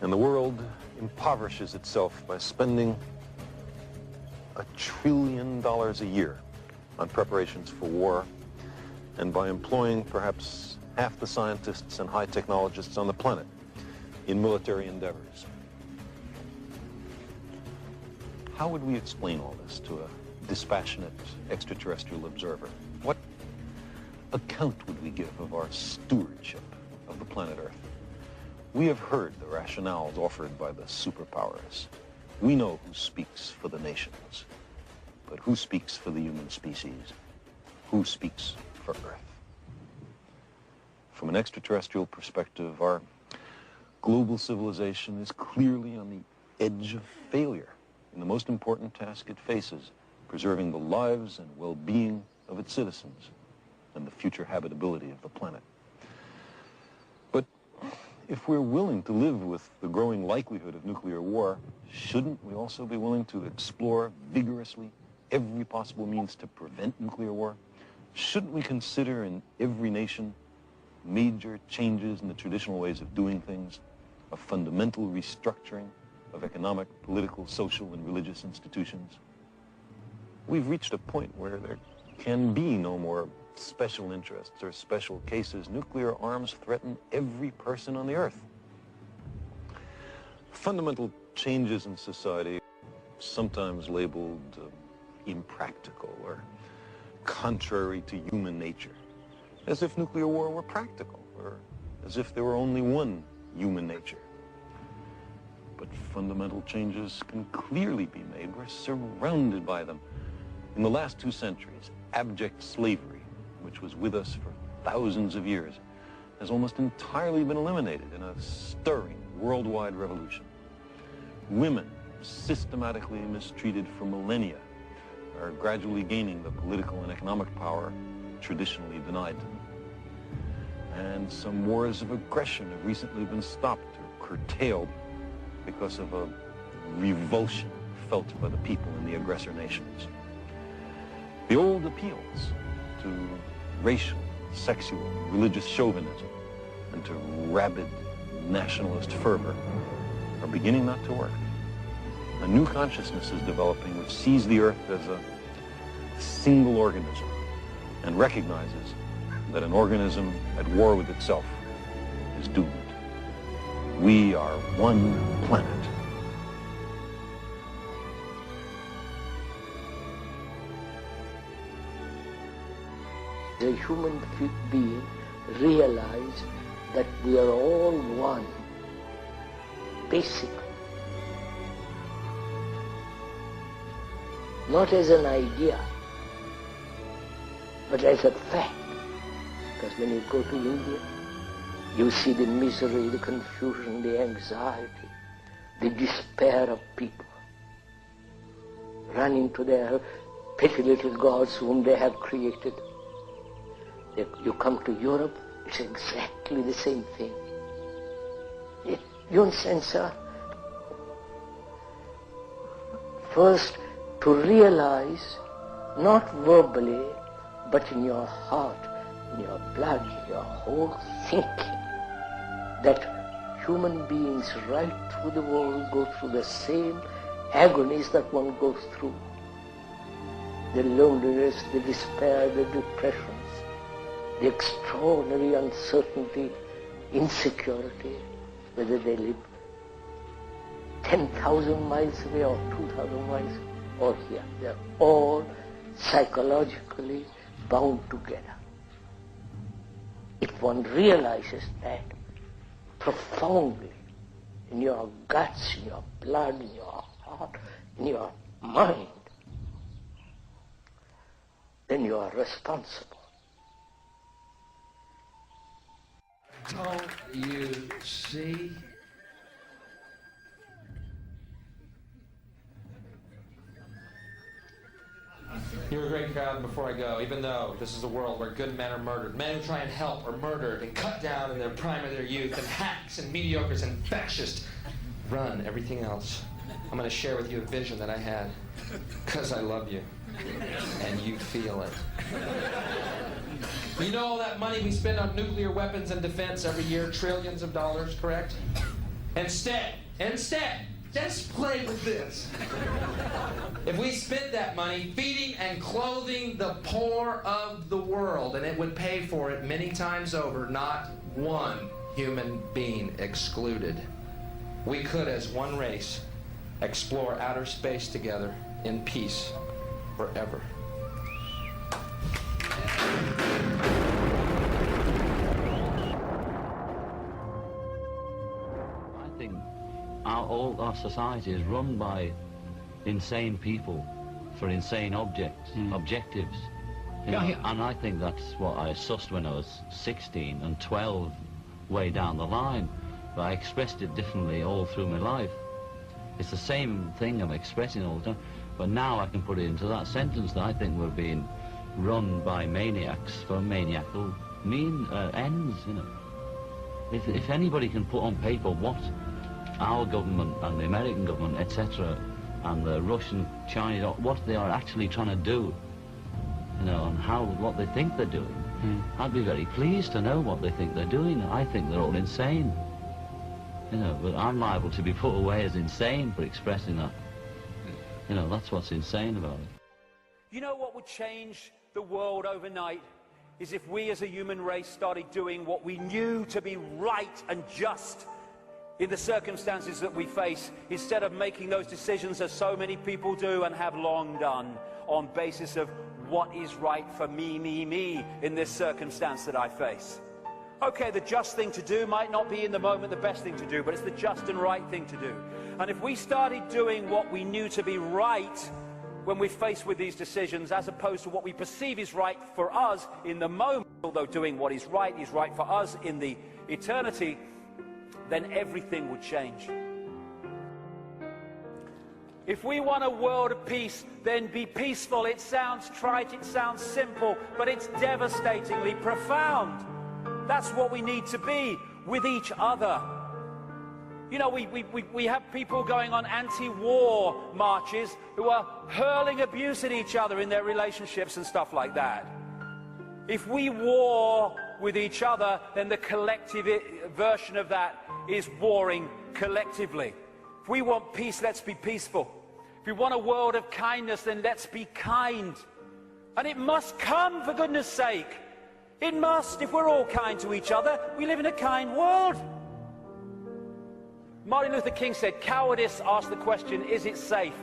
And the world impoverishes itself by spending $1 trillion a year on preparations for war, and by employing perhaps half the scientists and high technologists on the planet in military endeavors. How would we explain all this to a dispassionate extraterrestrial observer? What account would we give of our stewardship of the planet Earth? We have heard the rationales offered by the superpowers. We know who speaks for the nations, but who speaks for the human species? Who speaks for Earth? From an extraterrestrial perspective, our global civilization is clearly on the edge of failure in the most important task it faces, preserving the lives and well-being of its citizens and the future habitability of the planet. But if we're willing to live with the growing likelihood of nuclear war, shouldn't we also be willing to explore vigorously every possible means to prevent nuclear war? Shouldn't we consider in every nation major changes in the traditional ways of doing things, a fundamental restructuring of economic, political, social, and religious institutions? We've reached a point where there can be no more special interests or special cases. Nuclear arms threaten every person on the Earth. Fundamental changes in society, sometimes labeled impractical or contrary to human nature, as if nuclear war were practical, or as if there were only one human nature. But fundamental changes can clearly be made. We're surrounded by them. In the last 2 centuries, abject slavery, which was with us for thousands of years, has almost entirely been eliminated in a stirring worldwide revolution. Women, systematically mistreated for millennia, are gradually gaining the political and economic power traditionally denied to them. And some wars of aggression have recently been stopped or curtailed because of a revulsion felt by the people in the aggressor nations. The old appeals to racial, sexual, religious chauvinism and to rabid nationalist fervor are beginning not to work. A new consciousness is developing which sees the Earth as a single organism and recognizes that an organism at war with itself is doomed. We are one planet. The human being realize that we are all one, basically. Not as an idea, but as a fact. Because when you go to India, you see the misery, the confusion, the anxiety, the despair of people running to their petty little gods whom they have created. You come to Europe, it's exactly the same thing. You understand, sir? First, to realize, not verbally, but in your heart, in your blood, in your whole thinking, that human beings right through the world go through the same agonies that one goes through. The loneliness, the despair, the depressions, the extraordinary uncertainty, insecurity, whether they live 10,000 miles away or 2,000 miles or here. They're all psychologically bound together. If one realizes that profoundly in your guts, in your blood, in your heart, in your mind, then you are responsible. Don't you see? You're a great crowd. Before I go, even though this is a world where good men are murdered, men who try and help are murdered and cut down in their prime of their youth, and hacks and mediocres and fascists run everything else, I'm going to share with you a vision that I had, because I love you, and you feel it. You know all that money we spend on nuclear weapons and defense every year, trillions of dollars, correct? Instead, just play with this. If we spent that money feeding and clothing the poor of the world, and it would pay for it many times over, not one human being excluded, we could, as one race, explore outer space together in peace forever. I think all our society is run by insane people for insane objectives. You know, and I think that's what I sussed when I was 16 and 12 way down the line. But I expressed it differently all through my life. It's the same thing I'm expressing all the time, but now I can put it into that sentence that I think we're being run by maniacs for maniacal ends, you know. If anybody can put on paper what our government and the American government, etc., and the Russian, Chinese, what they are actually trying to do, you know, and what they think they're doing, I'd be very pleased to know what they think they're doing. I think they're all insane. You know, but I'm liable to be put away as insane for expressing that. You know, that's what's insane about it. You know what would change the world overnight is if we as a human race started doing what we knew to be right and just in the circumstances that we face, instead of making those decisions as so many people do and have long done on basis of what is right for me in this circumstance that I face. Okay, the just thing to do might not be in the moment the best thing to do, but it's the just and right thing to do. And if we started doing what we knew to be right when we're faced with these decisions, as opposed to what we perceive is right for us in the moment, although doing what is right for us in the eternity, then everything would change. If we want a world of peace, then be peaceful. It sounds trite, it sounds simple, but it's devastatingly profound. That's what we need to be with each other. You know, we have people going on anti-war marches who are hurling abuse at each other in their relationships and stuff like that. If we war with each other, then the collective version of that is warring collectively. If we want peace, let's be peaceful. If we want a world of kindness, then let's be kind. And it must come, for goodness sake. It must. If we're all kind to each other, we live in a kind world. Martin Luther King said, cowardice asks the question, is it safe?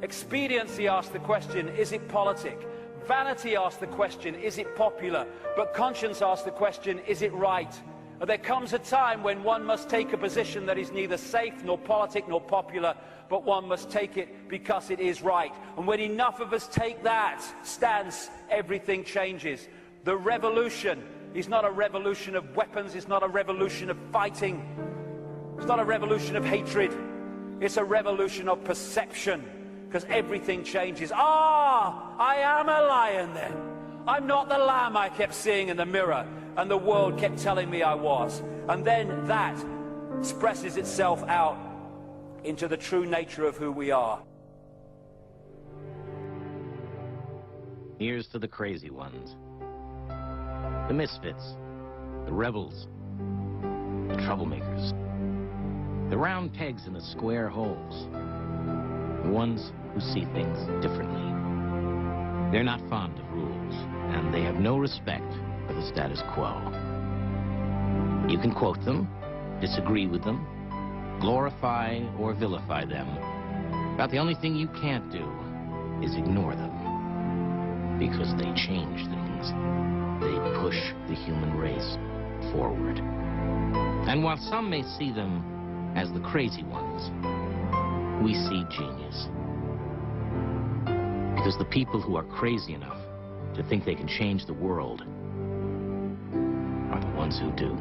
Expediency asks the question, is it politic? Vanity asks the question, is it popular? But conscience asks the question, is it right? And there comes a time when one must take a position that is neither safe, nor politic, nor popular, but one must take it because it is right. And when enough of us take that stance, everything changes. The revolution is not a revolution of weapons, it's not a revolution of fighting, it's not a revolution of hatred, it's a revolution of perception, because everything changes. I am a lion then. I'm not the lamb I kept seeing in the mirror and the world kept telling me I was. And then that expresses itself out into the true nature of who we are. Here's to the crazy ones. The misfits, the rebels, the troublemakers, the round pegs in the square holes, the ones who see things differently. They're not fond of rules, and they have no respect for the status quo. You can quote them, disagree with them, glorify or vilify them, but the only thing you can't do is ignore them, because they change things. They push the human race forward. And while some may see them as the crazy ones, we see genius. Because the people who are crazy enough to think they can change the world are the ones who do.